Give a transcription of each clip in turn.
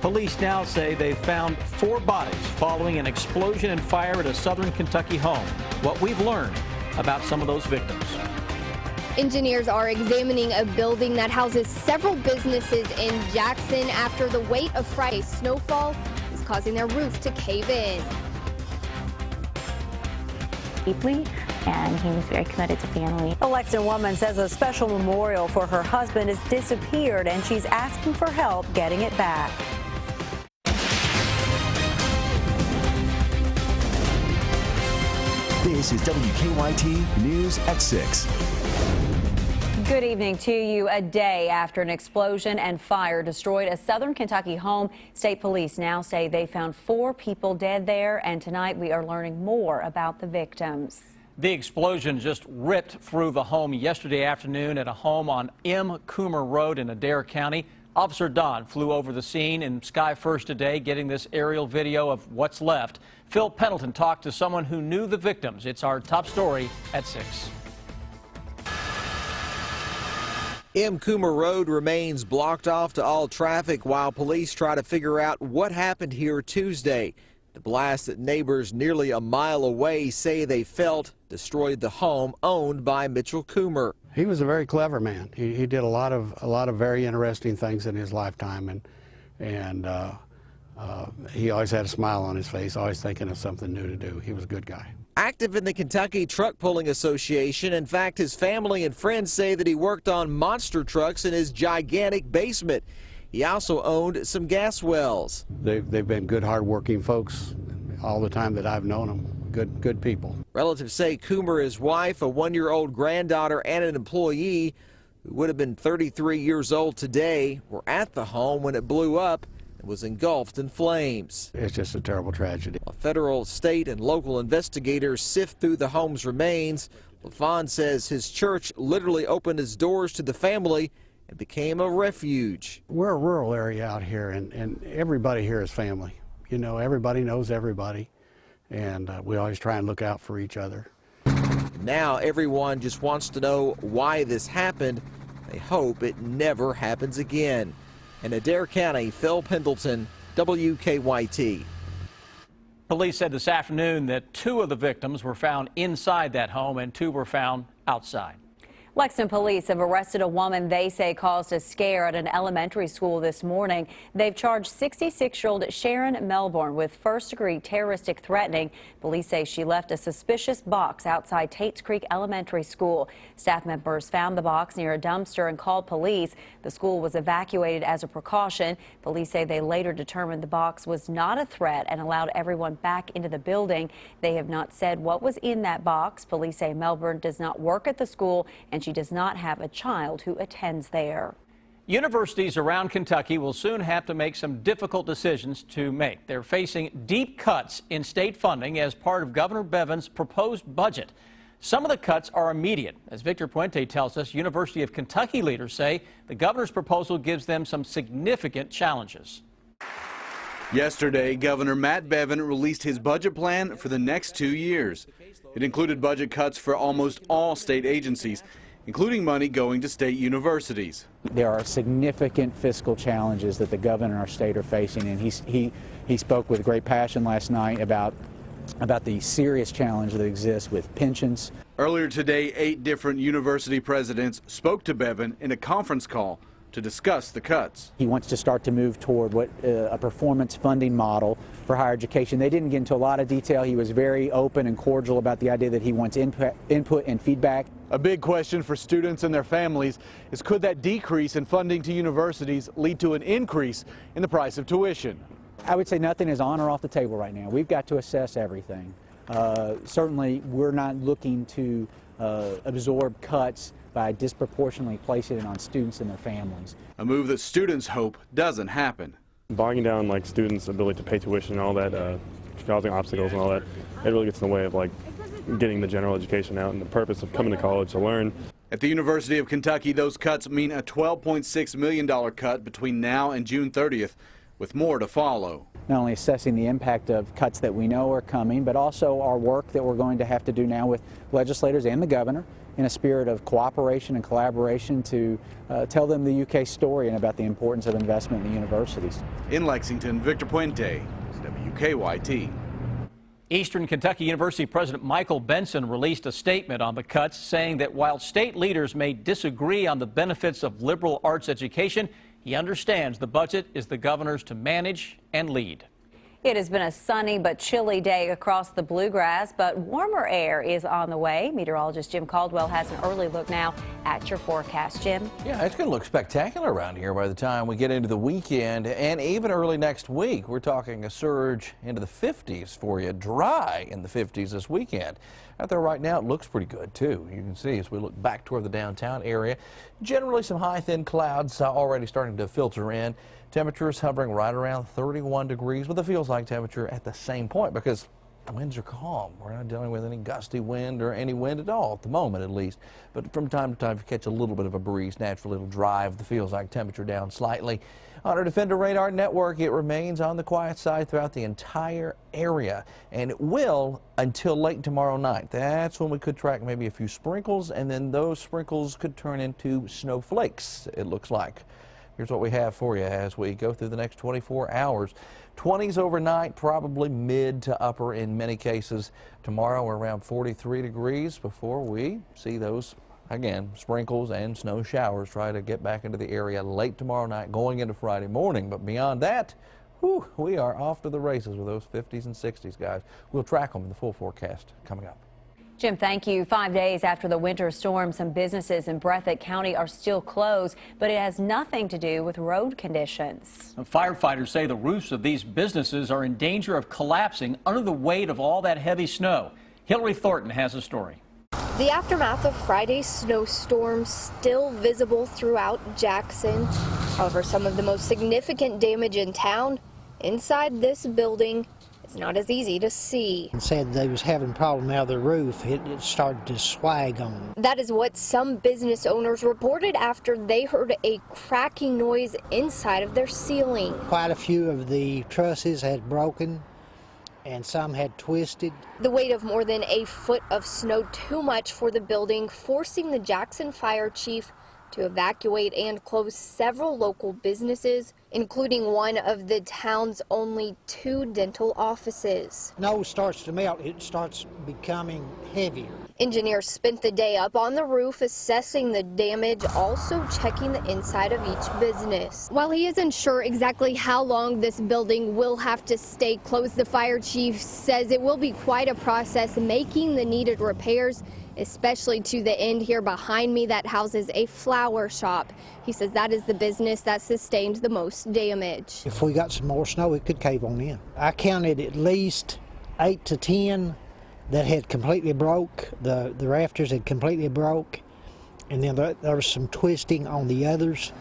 Police now say they found 4 bodies following an explosion and fire at a southern Kentucky home. What we've learned about some of those victims. Engineers are examining a building that houses several businesses in Jackson after the weight of Friday's snowfall is causing their roof to cave in. Deeply, and he was very committed to family. A Lexington woman says a special memorial for her husband has disappeared, and she's asking for help getting it back. This is WKYT News at 6. Good evening to you. A day after an explosion and fire destroyed a southern Kentucky home, state police now say they found 4 people dead there, and tonight we are learning more about the victims. The explosion just ripped through the home yesterday afternoon at a home on M. Coomer Road in Adair County. Officer Don flew over the scene in Sky First today, getting this aerial video of what's left. Phil Pendleton talked to someone who knew the victims. It's our top story at 6. M. Coomer Road remains blocked off to all traffic while police try to figure out what happened here Tuesday. The blast that neighbors nearly a mile away say they felt destroyed the home owned by Mitchell Coomer. He was a very clever man. He did a lot of very interesting things in his lifetime, and he always had a smile on his face, always thinking of something new to do. He was a good guy. Active in the Kentucky Truck Pulling Association. In fact, his family and friends say that he worked on monster trucks in his gigantic basement. He also owned some gas wells. They've been good, hard-working folks all the time that I've known them. Good people. Relatives say Coomer, his wife, a 1-year-old granddaughter, and an employee who would have been 33 years old today were at the home when it blew up and was engulfed in flames. It's just a terrible tragedy. While federal, state, and local investigators sift through the home's remains, LaFawn says his church literally opened its doors to the family and became a refuge. We're a rural area out here, and everybody here is family. You know, everybody knows everybody, and we always try and look out for each other. Now everyone just wants to know why this happened. They hope it never happens again. In Adair County, Phil Pendleton, WKYT. Police said this afternoon that 2 of the victims were found inside that home and 2 were found outside. Lexington police have arrested a woman they say caused a scare at an elementary school this morning. They've charged 66-year-old Sharon Melbourne with first-degree terroristic threatening. Police say she left a suspicious box outside Tates Creek Elementary School. Staff members found the box near a dumpster and called police. The school was evacuated as a precaution. Police say they later determined the box was not a threat and allowed everyone back into the building. They have not said what was in that box. Police say Melbourne does not work at the school and she does not have a child who attends there. Universities around Kentucky will soon have to make some difficult decisions to make. They're facing deep cuts in state funding as part of Governor Bevin's proposed budget. Some of the cuts are immediate. As Victor Puente tells us, University of Kentucky leaders say the governor's proposal gives them some significant challenges. Yesterday, Governor Matt Bevin released his budget plan for the next 2 years. It included budget cuts for almost all state agencies, including money going to state universities. There are significant fiscal challenges that the governor and our state are facing, and he spoke with great passion last night about the serious challenge that exists with pensions. Earlier today, 8 different university presidents spoke to Bevin in a conference call to discuss the cuts. He wants to start to move toward a performance funding model for higher education. They didn't get into a lot of detail. He was very open and cordial about the idea that he wants input and feedback. A big question for students and their families is, could that decrease in funding to universities lead to an increase in the price of tuition? I would say nothing is on or off the table right now. We've got to assess everything. Certainly, we're not looking to absorb cuts by disproportionately placing it on students and their families. A move that students hope doesn't happen. Bogging down like students' ability to pay tuition and all that, causing obstacles and all that, it really gets in the way of like getting the general education out and the purpose of coming to college to learn. At the University of Kentucky, those cuts mean a $12.6 million cut between now and June 30th, with more to follow. Not only assessing the impact of cuts that we know are coming, but also our work that we're going to have to do now with legislators and the governor in a spirit of cooperation and collaboration to tell them the UK story and about the importance of investment in the universities. In Lexington, Victor Puente, WKYT. Eastern Kentucky University President Michael Benson released a statement on the cuts, saying that while state leaders may disagree on the benefits of liberal arts education, he understands the budget is the governor's to manage and lead. It has been a sunny but chilly day across the Bluegrass, but warmer air is on the way. Meteorologist Jim Caldwell has an early look now at your forecast. Jim? Yeah, it's going to look spectacular around here by the time we get into the weekend and even early next week. We're talking a surge into the 50s for you, dry in the 50s this weekend. Out there right now, it looks pretty good, too. You can see as we look back toward the downtown area, generally some high, thin clouds already starting to filter in. Temperatures hovering right around 31 degrees with a feels-like temperature at the same point because the winds are calm. We're not dealing with any gusty wind or any wind at all, at the moment at least. But from time to time, if you catch a little bit of a breeze, naturally it'll drive the feels-like temperature down slightly. On our Defender radar network, it remains on the quiet side throughout the entire area, and it will until late tomorrow night. That's when we could track maybe a few sprinkles, and then those sprinkles could turn into snowflakes, it looks like. Here's what we have for you as we go through the next 24 hours. 20s overnight, probably mid to upper in many cases. Tomorrow we're around 43 degrees before we see those, again, sprinkles and snow showers try to get back into the area late tomorrow night going into Friday morning. But beyond that, whew, we are off to the races with those 50s and 60s, guys. We'll track them in the full forecast coming up. Jim, thank you. 5 days after the winter storm, some businesses in Breathitt County are still closed, but it has nothing to do with road conditions. Firefighters say the roofs of these businesses are in danger of collapsing under the weight of all that heavy snow. Hillary Thornton has a story. The aftermath of Friday's snowstorm still visible throughout Jackson. However, some of the most significant damage in town inside this building is not as easy to see. And said they was having a problem out of the roof. It started to swag on them. That is what some business owners reported after they heard a cracking noise inside of their ceiling. Quite a few of the trusses had broken and some had twisted. The weight of more than a foot of snow too much for the building, forcing the Jackson fire chief to evacuate and close several local businesses, including one of the town's only 2 dental offices. Snow starts to melt, it starts becoming heavier. Engineers spent the day up on the roof assessing the damage, also checking the inside of each business. While he isn't sure exactly how long this building will have to stay closed, the fire chief says it will be quite a process making the needed repairs, especially to the end here behind me that houses a flower shop. He says that is the business that sustained the most damage. If we got some more snow, it could cave on in. I counted at least 8 to 10 that had completely broke. The rafters had completely broke, and then there was some twisting on the others.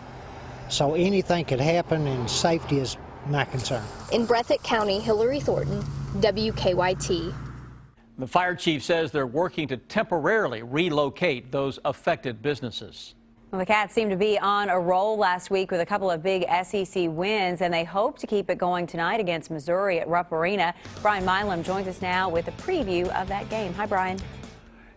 So anything could happen, and safety is my concern. In Breathitt County, Hillary Thornton, WKYT. The fire chief says they're working to temporarily relocate those affected businesses. Well, the Cats seemed to be on a roll last week with a couple of big SEC wins, and they hope to keep it going tonight against Missouri at Rupp Arena. Brian Milam joins us now with a preview of that game. Hi, Brian.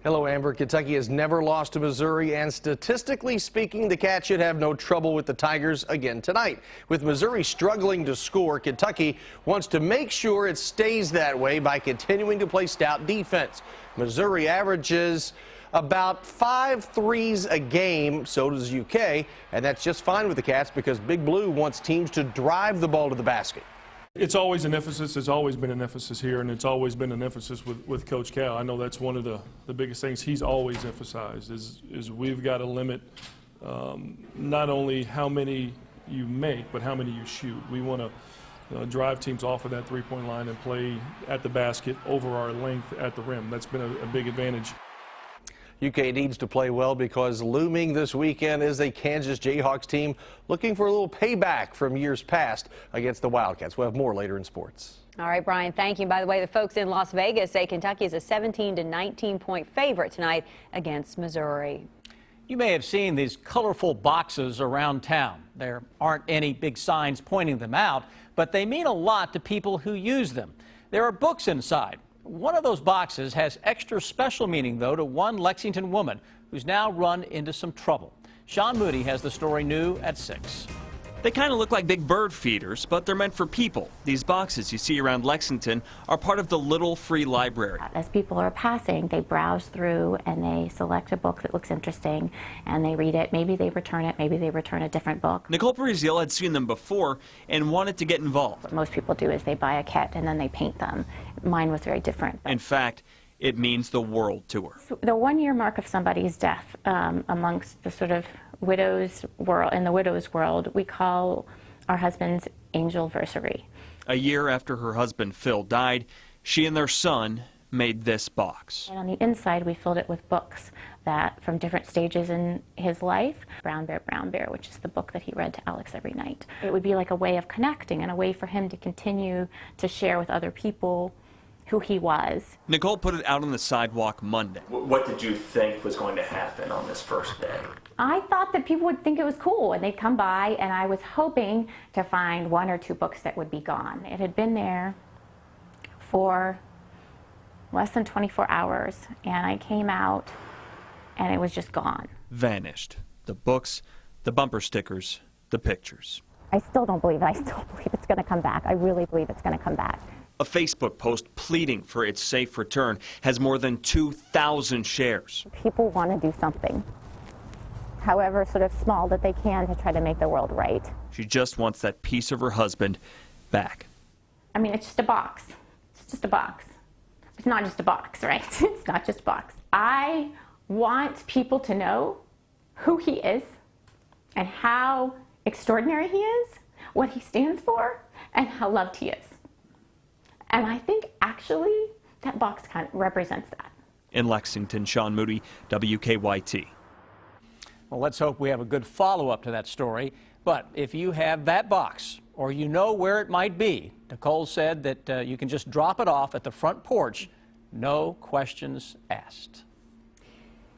Hello, Amber. Kentucky has never lost to Missouri, and statistically speaking, the Cats should have no trouble with the Tigers again tonight. With Missouri struggling to score, Kentucky wants to make sure it stays that way by continuing to play stout defense. Missouri averages about 5 threes a game, so does UK, and that's just fine with the Cats because Big Blue wants teams to drive the ball to the basket. It's always an emphasis. It's always been an emphasis here, and it's always been an emphasis with Coach Cal. I know that's one of the biggest things he's always emphasized is we've got to limit not only how many you make, but how many you shoot. We want to drive teams off of that three-point line and play at the basket over our length at the rim. That's been a big advantage. UK needs to play well because looming this weekend is a Kansas Jayhawks team looking for a little payback from years past against the Wildcats. We'll have more later in sports. All right, Brian, thank you. By the way, the folks in Las Vegas say Kentucky is a 17 to 19-point favorite tonight against Missouri. You may have seen these colorful boxes around town. There aren't any big signs pointing them out, but they mean a lot to people who use them. There are books inside. One of those boxes has extra special meaning, though, to one Lexington woman who's now run into some trouble. Sean Moody has the story new at 6. They kind of look like big bird feeders, but they're meant for people. These boxes you see around Lexington are part of the Little Free Library. As people are passing, they browse through and they select a book that looks interesting and they read it. Maybe they return it, maybe they return a different book. Nicole Parisiel had seen them before and wanted to get involved. What most people do is they buy a kit and then they paint them. Mine was very different. In fact, it means the world to her. So the 1-year mark of somebody's death amongst the sort of widows world, in the widows world, we call our husband's angelversary. A year after her husband Phil died, she and their son made this box. And on the inside, we filled it with books that from different stages in his life. Brown Bear, which is the book that he read to Alex every night. It would be like a way of connecting and a way for him to continue to share with other people who he was. Nicole put it out on the sidewalk Monday. What did you think was going to happen on this first day? I thought that people would think it was cool and they'd come by, and I was hoping to find 1 or 2 books that would be gone. It had been there for less than 24 hours, and I came out and it was just gone. Vanished. The books, the bumper stickers, the pictures. I still don't believe it. I still believe it's going to come back. I really believe it's going to come back. A Facebook post pleading for its safe return has more than 2,000 shares. People want to do something, however sort of small, that they can to try to make the world right. She just wants that piece of her husband back. I mean, it's just a box. It's just a box. It's not just a box, right? It's not just a box. I want people to know who he is and how extraordinary he is, what he stands for, and how loved he is. And I think actually that box kind of represents that. In Lexington, Sean Moody, WKYT. Well, let's hope we have a good follow-up to that story. But if you have that box or you know where it might be, Nicole said that you can just drop it off at the front porch, no questions asked.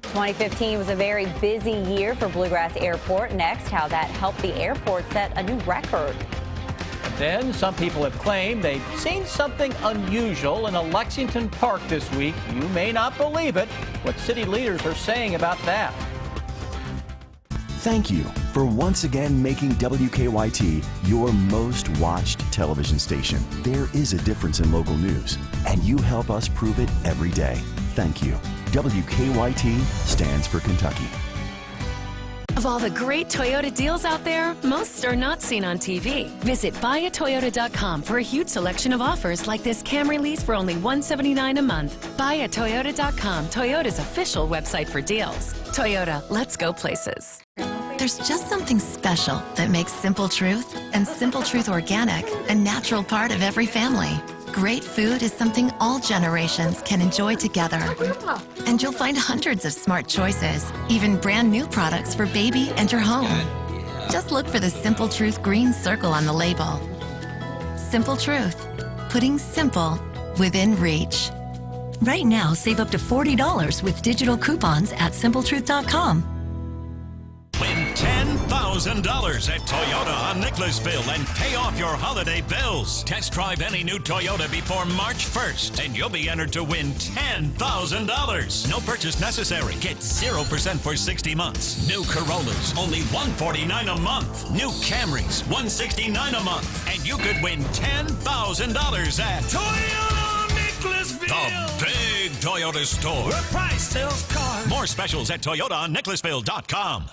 2015 was a very busy year for Bluegrass Airport. Next, how that helped the airport set a new record. Then some people have claimed they've seen something unusual in a Lexington park this week. You may not believe it. What city leaders are saying about that. Thank you for once again making WKYT your most watched television station. There is a difference in local news, and you help us prove it every day. Thank you. WKYT stands for Kentucky. Of all the great Toyota deals out there, most are not seen on TV. Visit buyatoyota.com for a huge selection of offers like this Camry lease for only $179 a month. Buyatoyota.com, Toyota's official website for deals. Toyota, let's go places. There's just something special that makes Simple Truth and Simple Truth Organic a natural part of every family. Great food is something all generations can enjoy together. And you'll find hundreds of smart choices, even brand new products for baby and your home. Just look for the Simple Truth green circle on the label. Simple Truth, putting simple within reach. Right now, save up to $40 with digital coupons at simpletruth.com. Win $10,000 at Toyota on Nicholasville and pay off your holiday bills. Test drive any new Toyota before March 1st and you'll be entered to win $10,000. No purchase necessary. Get 0% for 60 months. New Corollas, only $149 a month. New Camrys, $169 a month. And you could win $10,000 at Toyota Nicholasville. The big Toyota store. Where price sells cars. More specials at ToyotaOnNicholasville.com.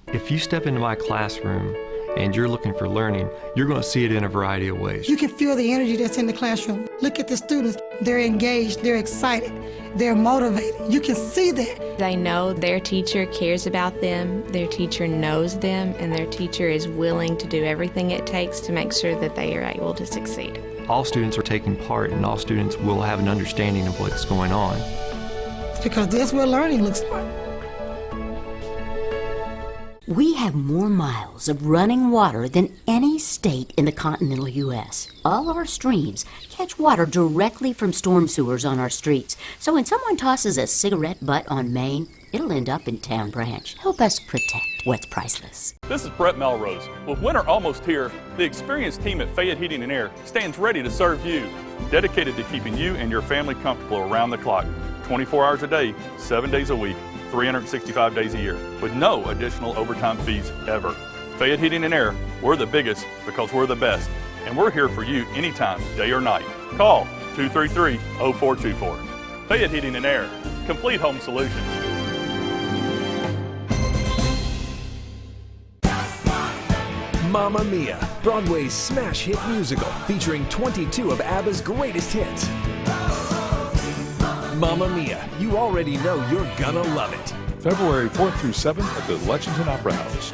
If you step into my classroom and you're looking for learning, you're going to see it in a variety of ways. You can feel the energy that's in the classroom. Look at the students. They're engaged, they're excited, they're motivated. You can see that. They know their teacher cares about them, their teacher knows them, and their teacher is willing to do everything it takes to make sure that they are able to succeed. All students are taking part, and all students will have an understanding of what's going on. Because that's what learning looks like. We have more miles of running water than any state in the continental U.S. All our streams catch water directly from storm sewers on our streets. So when someone tosses a cigarette butt on Main, it'll end up in Town Branch. Help us protect what's priceless. This is Brett Melrose. With winter almost here, the experienced team at Fayette Heating and Air stands ready to serve you, dedicated to keeping you and your family comfortable around the clock, 24 hours a day, 7 days a week, 365 days a year with no additional overtime fees ever. Fayette Heating and Air, we're the biggest because we're the best. And we're here for you anytime, day or night. Call 233-0424. Fayette Heating and Air, complete home solutions. Mamma Mia, Broadway's smash hit musical featuring 22 of ABBA's greatest hits. Mamma Mia, you already know you're gonna love it. February 4th through 7th at the Lexington Opera House.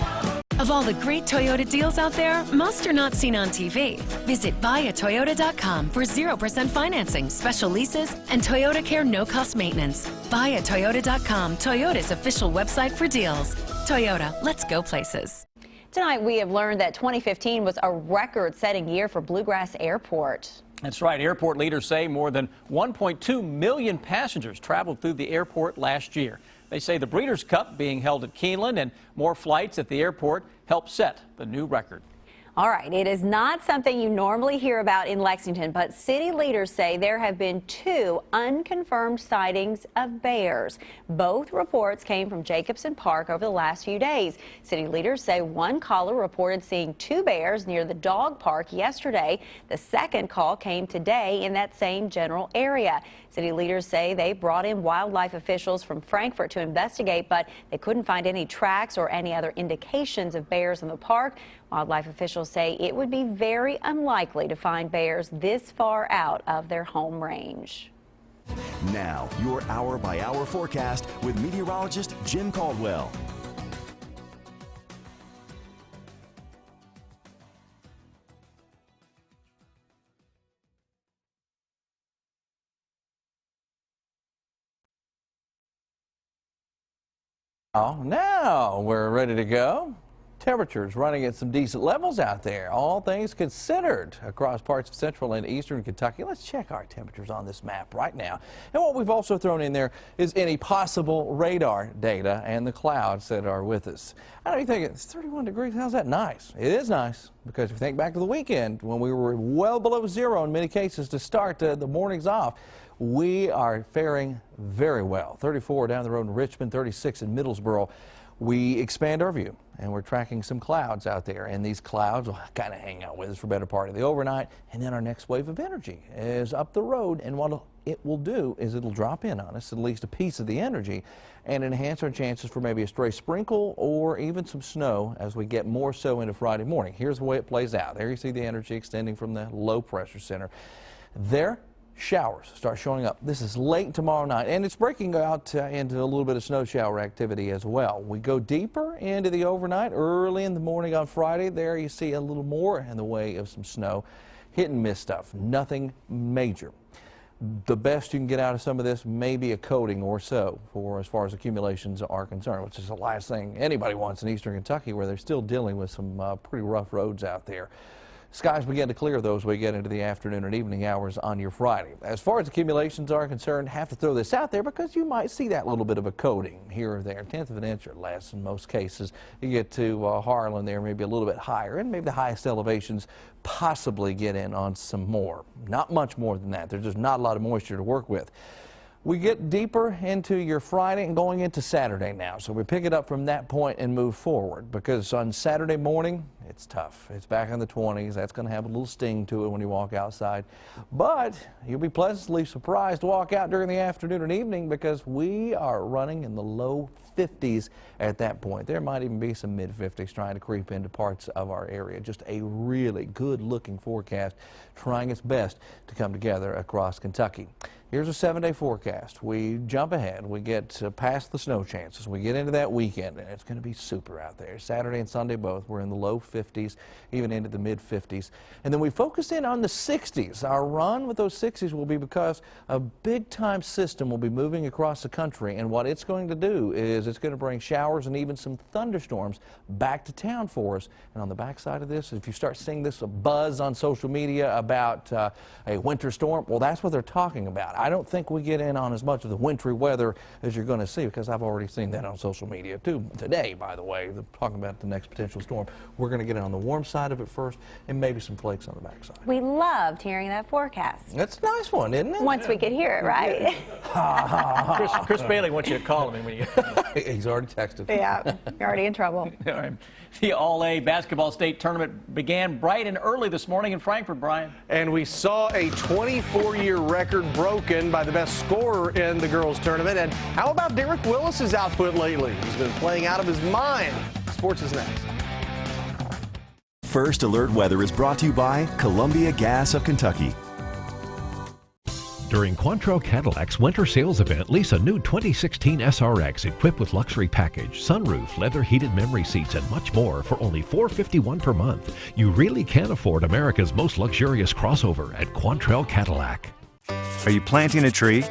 Of all the great Toyota deals out there, most are not seen on TV. Visit buyatoyota.com for 0% financing, special leases, and Toyota Care no-cost maintenance. Buyatoyota.com, Toyota's official website for deals. Toyota, let's go places. Tonight, we have learned that 2015 was a record-setting year for Bluegrass Airport. That's right. Airport leaders say more than 1.2 million passengers traveled through the airport last year. They say the Breeders' Cup being held at Keeneland and more flights at the airport helped set the new record. All right, it is not something you normally hear about in Lexington, but city leaders say there have been 2 unconfirmed sightings of bears. Both reports came from Jacobson Park over the last few days. City leaders say one caller reported seeing 2 bears near the dog park yesterday. The second call came today in that same general area. City leaders say they brought in wildlife officials from Frankfort to investigate, but they couldn't find any tracks or any other indications of bears in the park. Wildlife officials say it would be very unlikely to find bears this far out of their home range. Now, your hour-by-hour forecast with meteorologist Jim Caldwell. Now we're ready to go. Temperatures running at some decent levels out there, all things considered, across parts of central and eastern Kentucky. Let's check our temperatures on this map right now. And what we've also thrown in there is any possible radar data and the clouds that are with us. I know you think it's 31 degrees. How's that nice? It is nice because if you think back to the weekend when we were well below zero in many cases to start the mornings off, we are faring very well. 34 down the road in Richmond, 36 in Middlesboro. We expand our view, and we're tracking some clouds out there, and these clouds will kind of hang out with us for a better part of the overnight, and then our next wave of energy is up the road, and what it will do is it'll drop in on us, at least a piece of the energy, and enhance our chances for maybe a stray sprinkle or even some snow as we get more so into Friday morning. Here's the way it plays out. There you see the energy extending from the low pressure center. There, showers start showing up. This is late tomorrow night, and it's breaking out into a little bit of snow shower activity as well. We go deeper into the overnight, early in the morning on Friday. There you see a little more in the way of some snow. Hit and miss stuff, nothing major. The best you can get out of some of this may be a coating or so for as far as accumulations are concerned, which is the last thing anybody wants in eastern Kentucky, where they're still dealing with some pretty rough roads out there. Skies begin to clear though as we get into the afternoon and evening hours on your Friday. As far as accumulations are concerned, have to throw this out there because you might see that little bit of a coating here or there. 1/10 of an inch or less in most cases. You get to Harlan there, maybe a little bit higher, and maybe the highest elevations possibly get in on some more. Not much more than that. There's just not a lot of moisture to work with. We get deeper into your Friday and going into Saturday now. So we pick it up from that point and move forward, because on Saturday morning, it's tough. It's back in the 20s. That's going to have a little sting to it when you walk outside. But you'll be pleasantly surprised to walk out during the afternoon and evening, because we are running in the low 50s at that point. There might even be some mid-50s trying to creep into parts of our area. Just a really good-looking forecast, trying its best to come together across Kentucky. Here's a 7-day forecast. We jump ahead. We get past the snow chances. We get into that weekend, and it's going to be super out there. Saturday and Sunday both. We're in the low 50s, even into the mid-50s. And then we focus in on the 60s. Our run with those 60s will be because a big-time system will be moving across the country, and what it's going to do is it's going to bring showers and even some thunderstorms back to town for us. And on the backside of this, if you start seeing this buzz on social media about a winter storm, well, that's what they're talking about. I don't think we get in on as much of the wintry weather as you're going to see, because I've already seen that on social media too today, by the way. They're talking about the next potential storm. We're going to get in on the warm side of it first, and maybe some flakes on the backside. We loved hearing that forecast. That's a nice one, isn't it? Once we could hear it, right? Chris Bailey wants you to call him when you He's already texted. Yeah, you're already in trouble. All right. The All-A basketball state tournament began bright and early this morning in Frankfort, Brian. And we saw a 24-year record broken by the best scorer in the girls tournament. And how about Derek Willis's output lately? He's been playing out of his mind. Sports is next. First Alert Weather is brought to you by Columbia Gas of Kentucky. During Quantrell Cadillac's winter sales event, lease a new 2016 SRX equipped with luxury package, sunroof, leather heated memory seats, and much more for only $451 per month. You really can afford America's most luxurious crossover at Quantrell Cadillac. Are you planting a tree?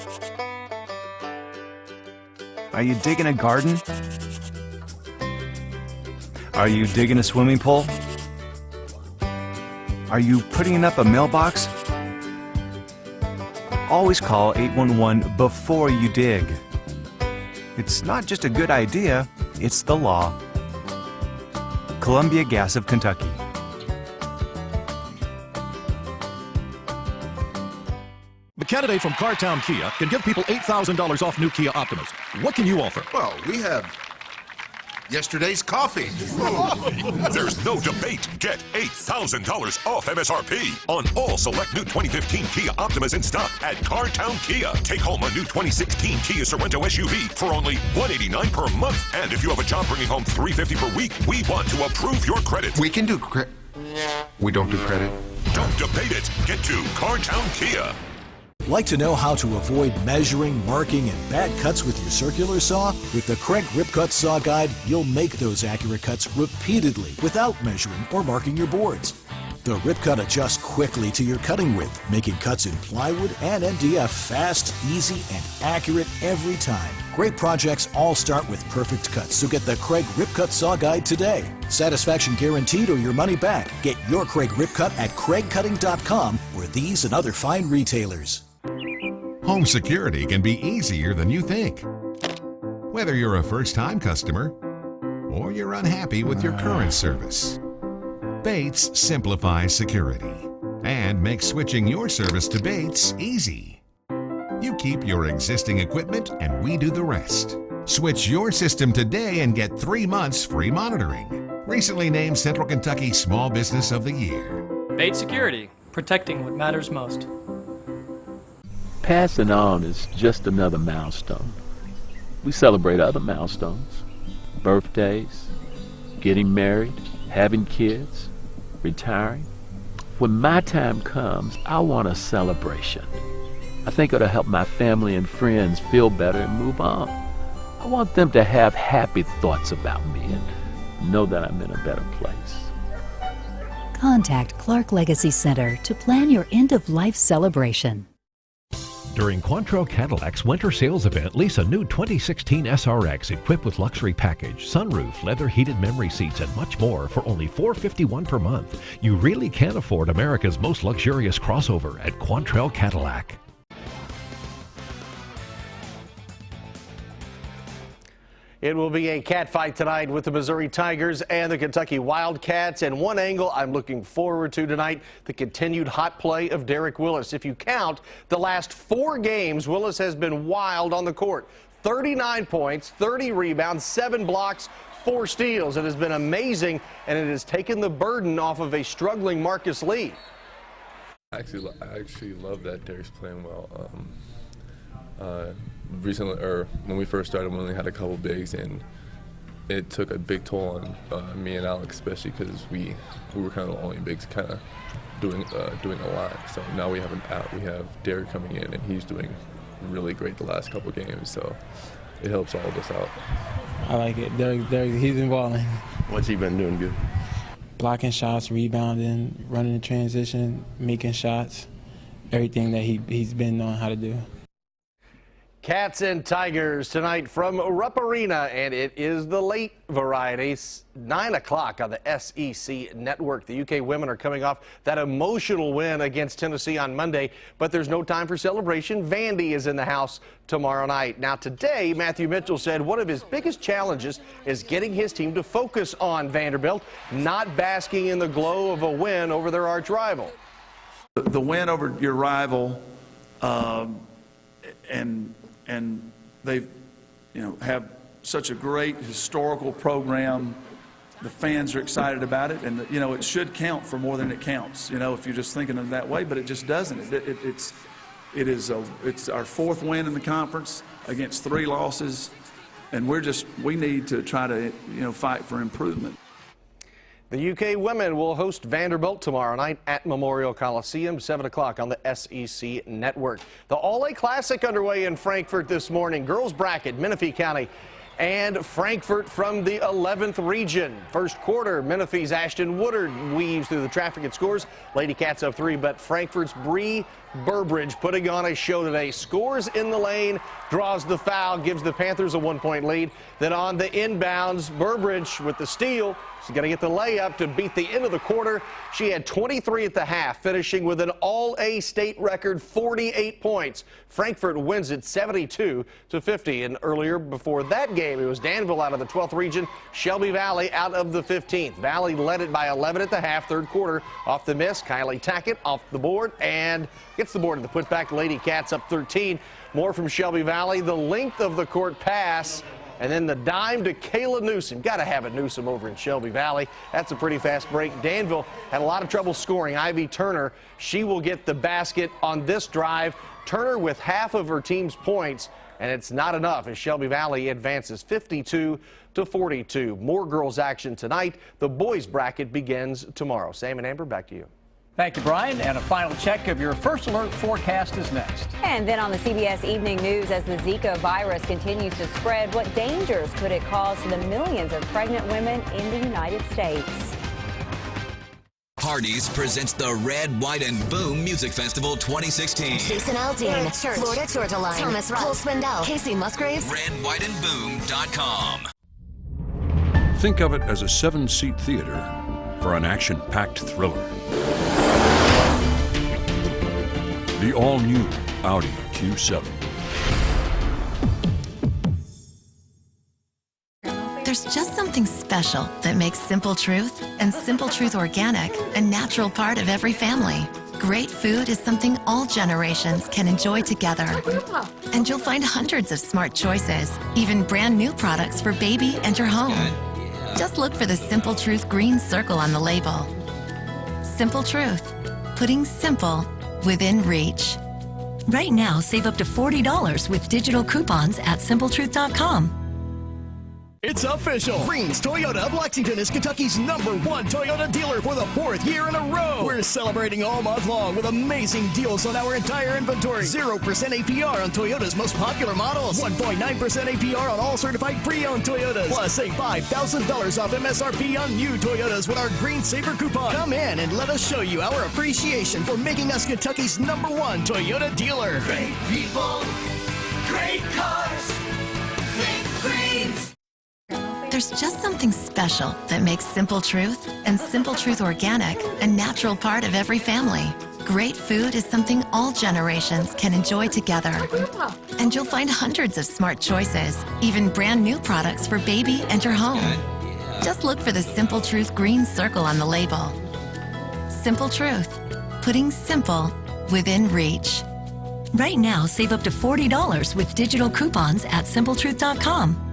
Are you digging a garden? Are you digging a swimming pool? Are you putting up a mailbox? Always call 811 before you dig. It's not just a good idea, it's the law. Columbia Gas of Kentucky. The candidate from Cartown Kia can give people $8,000 off new Kia Optimas. What can you offer? Well, we have yesterday's coffee. There's no debate. Get $8,000 off MSRP on all select new 2015 Kia Optimas in stock at Cartown Kia. Take home a new 2016 Kia Sorento SUV for only $189 per month. And if you have a job bringing home $350 per week, we want to approve your credit. We can do We don't do credit. Don't debate it. Get to Cartown Kia. Like to know how to avoid measuring, marking, and bad cuts with your circular saw? With the Craig Rip Cut Saw Guide, you'll make those accurate cuts repeatedly without measuring or marking your boards. The Rip Cut adjusts quickly to your cutting width, making cuts in plywood and MDF fast, easy, and accurate every time. Great projects all start with perfect cuts, so get the Craig Rip Cut Saw Guide today. Satisfaction guaranteed or your money back. Get your Craig Rip Cut at craigcutting.com or these and other fine retailers. Home security can be easier than you think. Whether you're a first-time customer or you're unhappy with your current service, Bates simplifies security and makes switching your service to Bates easy. You keep your existing equipment and we do the rest. Switch your system today and get 3 months free monitoring. Recently named Central Kentucky Small Business of the Year. Bates Security, protecting what matters most. Passing on is just another milestone. We celebrate other milestones. Birthdays, getting married, having kids, retiring. When my time comes, I want a celebration. I think it'll help my family and friends feel better and move on. I want them to have happy thoughts about me and know that I'm in a better place. Contact Clark Legacy Center to plan your end-of-life celebration. During Quantrell Cadillac's winter sales event, lease a new 2016 SRX equipped with luxury package, sunroof, leather heated memory seats, and much more for only $451 per month. You really can afford America's most luxurious crossover at Quantrell Cadillac. It will be a cat fight tonight with the Missouri Tigers and the Kentucky Wildcats. And one angle I'm looking forward to tonight, the continued hot play of Derek Willis. If you count the last 4 games, Willis has been wild on the court. 39 points, 30 rebounds, 7 blocks, 4 steals. It has been amazing, and it has taken the burden off of a struggling Marcus Lee. I actually love that Derek's playing well. Recently, or when we first started, we only had a couple bigs, and it took a big toll on me and Alex, especially because we were kind of the only bigs kind of doing a lot. So now we have Derek coming in, and he's doing really great the last couple games. So it helps all of us out. I like it. Derek, he's been balling. What's he been doing good? Blocking shots, rebounding, running in transition, making shots, everything that he's been knowing how to do. Cats and Tigers tonight from Rupp Arena, and it is the late variety, 9 o'clock on the SEC Network. The UK women are coming off that emotional win against Tennessee on Monday, but there's no time for celebration. Vandy is in the house tomorrow night. Now today, Matthew Mitchell said one of his biggest challenges is getting his team to focus on Vanderbilt, not basking in the glow of a win over their arch rival. The win over your rival, and they, have such a great historical program. The fans are excited about it, and you know, it should count for more than it counts. You know, if you're just thinking of it that way, but it just doesn't. It's our fourth win in the conference against 3 losses, and we need to try to fight for improvement. The UK women will host Vanderbilt tomorrow night at Memorial Coliseum, 7 o'clock on the SEC Network. The All-A Classic underway in Frankfort this morning. Girls bracket, Menifee County and Frankfort from the 11th region. First quarter, Menifee's Ashton Woodard weaves through the traffic and scores. Lady Cats up 3, but Frankfort's Bree Burbridge putting on a show today. Scores in the lane, draws the foul, gives the Panthers a 1-point lead. Then on the inbounds, Burbridge with the steal. She's going to get the layup to beat the end of the quarter. She had 23 at the half, finishing with an All-A state record 48 points. Frankfort wins it 72-50. And earlier before that game, it was Danville out of the 12th region, Shelby Valley out of the 15th. Valley led it by 11 at the half, third quarter. Off the miss, Kylie Tackett off the board and gets the board in the putback. Lady Cats up 13. More from Shelby Valley. The length of the court pass. And then the dime to Kayla Newsom. Got to have a Newsom over in Shelby Valley. That's a pretty fast break. Danville had a lot of trouble scoring. Ivy Turner, she will get the basket on this drive. Turner with half of her team's points, and it's not enough as Shelby Valley advances 52-42. More girls action tonight. The boys bracket begins tomorrow. Sam and Amber, back to you. Thank you, Brian. And a final check of your first alert forecast is next. And then on the CBS Evening News, as the Zika virus continues to spread, what dangers could it cause to the millions of pregnant women in the United States? Hardee's presents the Red, White, and Boom Music Festival 2016. Jason Aldean, Florida Georgia Line, Thomas Russ, Cole Swindell, Casey Musgraves. RedWhiteandBoom.com. Think of it as a 7-seat theater for an action-packed thriller. The all-new Audi Q7. There's just something special that makes Simple Truth and Simple Truth Organic a natural part of every family. Great food is something all generations can enjoy together. And you'll find hundreds of smart choices, even brand new products for baby and your home. Just look for the Simple Truth green circle on the label. Simple Truth, putting simple within reach. Right now, save up to $40 with digital coupons at simpletruth.com. It's official. Green's Toyota of Lexington is Kentucky's #1 Toyota dealer for the 4th year in a row. We're celebrating all month long with amazing deals on our entire inventory. 0% APR on Toyota's most popular models. 1.9% APR on all certified pre-owned Toyotas. Plus, save $5,000 off MSRP on new Toyotas with our Green Saver coupon. Come in and let us show you our appreciation for making us Kentucky's #1 Toyota dealer. Great people, great cars, think Greens. There's just something special that makes Simple Truth and Simple Truth Organic a natural part of every family. Great food is something all generations can enjoy together. And you'll find hundreds of smart choices, even brand new products for baby and your home. Just look for the Simple Truth green circle on the label. Simple Truth, putting simple within reach. Right now, save up to $40 with digital coupons at simpletruth.com.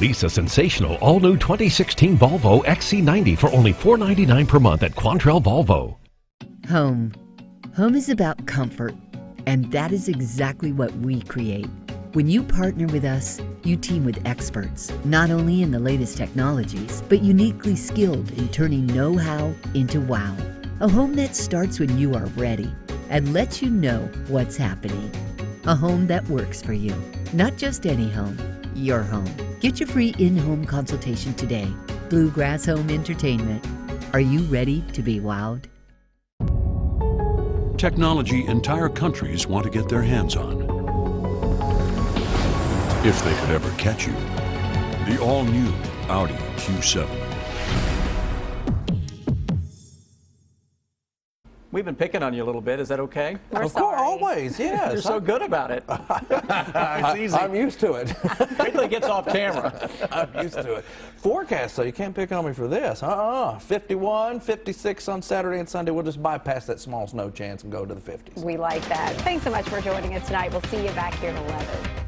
Lease a sensational all-new 2016 Volvo XC90 for only $499 per month at Quantrell Volvo. Home. Home is about comfort, and that is exactly what we create. When you partner with us, you team with experts, not only in the latest technologies, but uniquely skilled in turning know-how into wow. A home that starts when you are ready and lets you know what's happening. A home that works for you. Not just any home, your home. Get your free in-home consultation today. Bluegrass Home Entertainment. Are you ready to be wowed? Technology entire countries want to get their hands on. If they could ever catch you. The all-new Audi Q7. We've been picking on you a little bit. Is that okay? Of course, always, yes. You're so good about it. It's easy. I'm used to it. Wait till he gets off camera. I'm used to it. Forecast, so you can't pick on me for this. 51, 56 on Saturday and Sunday. We'll just bypass that small snow chance and go to the 50s. We like that. Thanks so much for joining us tonight. We'll see you back here at 11.